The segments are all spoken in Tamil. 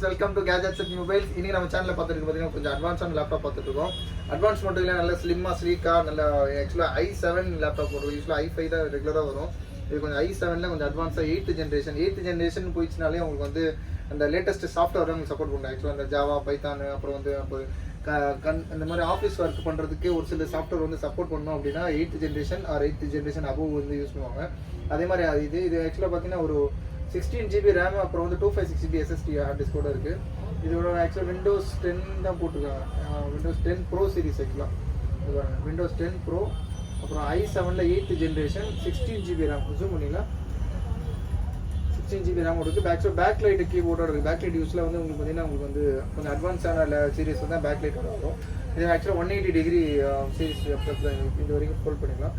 Welcome to gadgets at mobiles. இன்னைக்கு நம்ம சேனலில் பார்த்துட்டு பார்த்தீங்கன்னா கொஞ்சம் அட்வான்ஸான லேப்டாப் பார்த்துட்டு இருக்கோம். அட்வான்ஸ் மட்டும் இல்லை, நல்ல ஸ்லிம்மாக ஸ்லீக்காக நல்ல ஆக்சுவலாக i7 லேப்டாப் வரும். யூஸ்வலாக i5 தான் ரெகுலராக வரும். இது கொஞ்சம் i7ல கொஞ்சம் அட்வான்ஸாக 8th ஜென்ரேஷன் போயிடுச்சுனாலே உங்களுக்கு வந்து அந்த லேட்டஸ்ட் சாஃப்ட்வேர் உங்களுக்கு சப்போர்ட் பண்ணும். ஆக்சுவலாக அந்த ஜாவா பைத்தான் அப்புறம் வந்து இந்த மாதிரி ஆஃபீஸ் ஒர்க் பண்ணுறதுக்கு ஒரு சில சாஃப்ட்வேர் வந்து சப்போர்ட் பண்ணோம் அப்படின்னா 8th ஜென்ரேஷன் அபோவ் வந்து யூஸ் பண்ணுவாங்க. அதே மாதிரி இது ஆக்சுவலாக பார்த்தீங்கன்னா ஒரு 16GB ரேம் அப்புறம் வந்து 256GB SSD ஹார்ட் டிஸ்க் கூட இருக்குது. இதோட ஆக்சுவலாக விண்டோஸ் 10 தான் போட்டிருக்காங்க. விண்டோஸ் 10 ப்ரோ சீரிஸ் ஆக்சுவலாக விண்டோஸ் 10 ப்ரோ அப்புறம் i7ல 8th generation 16GB RAM zoom பண்ணிங்களா 16GB ரேம் இருக்குது. பேக் லைட் கீபோர்டோட இருக்குது. பேக் லைட் யூஸில் வந்து உங்களுக்கு பார்த்தீங்கன்னா உங்களுக்கு வந்து கொஞ்சம் அட்வான்ஸான சீரிஸ் தான் பேக் லைட் வரும். இது ஆக்சுவலாக 180 டிகிரி சீரிஸ் இது வரைக்கும் ஃபோல்ட் பண்ணிக்கலாம்.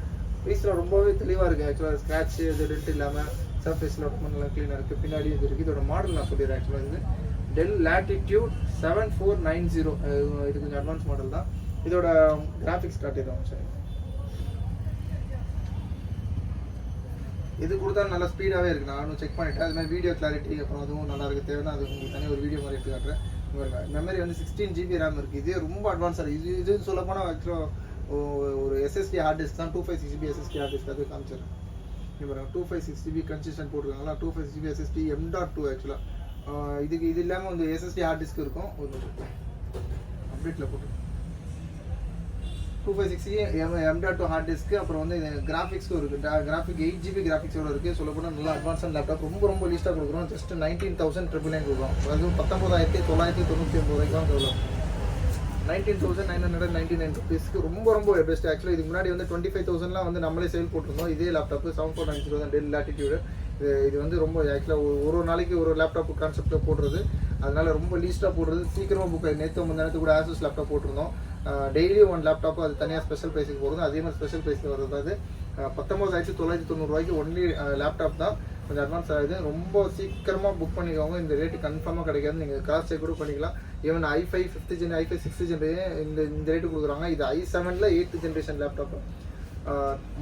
பீஸில் ரொம்பவே தெளிவாக இருக்குது. ஆக்சுவலாக ஸ்க்ராட்ச் இது டென்ட் இல்லாமல் சர்ஃபேஸில் ரொம்ப நல்லா க்ளீனாக இருக்குது. பின்னாடி இது இருக்குது. இதோட மாடல் நான் சொல்லிடுறேன். ஆக்சுவலாக இது டெல் லேட்டிடியூட் 7490. இது கொஞ்சம் அட்வான்ஸ் மாடல் தான். இதோட கிராஃபிக்ஸ் காட்டிடுவோம். சரி, இது கொடுத்தா நல்லா ஸ்பீடாகவே இருக்குது. நானும் செக் பண்ணிவிட்டேன். அது மாதிரி வீடியோ கிளாரிட்டி அப்புறம் அதுவும் நல்லா இருக்குது. தேவைன்னா அது உங்களுக்கு தனியாக ஒரு வீடியோ மாதிரி எடுத்து காட்டுறேன். மெமரி வந்து 16GB ரேம் இருக்குது. இதே ரொம்ப அட்வான்ஸாக இருக்குது. இது சொல்லப்போனால் ஆக்சுவலாக ஒரு SSD ஹார்ட் டிஸ்க் தான். 256GB SSD ஹார்ட் டிஸ்க் அது காமிச்சிடுறேன். இப்போ 256GB consistent போட்டிருக்காங்களா. 256GB SSD M.2 ஆக்சுவலாக இது இல்லாமல் வந்து SSD ஹார்ட் டிஸ்க் இருக்கும். ஒரு அப்டேட்டில் போட்டு 256GB M.2 ஹார்ட் டிஸ்க்கு அப்புறம் வந்து கிராஃபிக்ஸும் இருக்குது. கிராஃபிக் 8GB கிராஃபிக்ஸோட இருக்குது. சொல்லப்போனால் நல்லா அட்வான்ஸான லேப்டாப். ரொம்ப லீஸ்ட்டாக கொடுக்குறோம். ஜஸ்ட் 19,999 கொடுக்குறோம். அதுவும் 19,999 ரூபாய்க்கு தான் சொல்லுவோம். 19,999 ருபீஸ்க்கு ரொம்ப பெஸ்ட். ஆக்சுவலாக இதுக்கு முன்னாடி வந்து 25,000லாம் வந்து நம்மளே சேல் போட்டிருந்தோம். இதே லேப்டாப்பு 7490 தான் டெல் லேட்டிடியூடு. இது வந்து ரொம்ப ஆக்சுவலாக ஒரு நாளைக்கு ஒரு லேப்டாப் கான்செப்டில் போடுறது. அதனால ரொம்ப லீஸ்ட்டாக போடுறது. சீக்கிரமாக புக் நேற்று முந்தானத்து கூட ஆசஸ் லேப்டாப் போட்டிருந்தோம். டெய்லி ஒன் லேப்டாப்பு அது தனியாக ஸ்பெஷல் ப்ரைஸுக்கு போடுறது. அதே மாதிரி ஸ்பெஷல் ப்ரைஸில் வருது. அது 19,990 ரூபாய்க்கு ஒன்லி லேப்டாப் தான். கொஞ்சம் அட்வான்ஸ் ஆகுது. ரொம்ப சீக்கிரமாக புக் பண்ணிக்கோங்க. இந்த ரேட்டு கன்ஃபார்மாக கிடைக்காது. நீங்கள் கிராஸ் செக் கூட பண்ணிக்கலாம். Even i5 5th gen i5 6th gen இந்த ரேட்டு கொடுக்குறாங்க. இது i7ல 8th ஜென்ரேஷன் லேப்டாப்.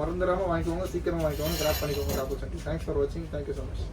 மறந்துடாமல் வாங்கிக்கோங்க. சீக்கிரமாக வாங்கிக்கோங்க. கிராப் பண்ணிக்கோங்க ஆப்பர்ச்சுனிட்டி. தேங்க்ஸ் ஃபார் வாட்சிங். Thank you so much.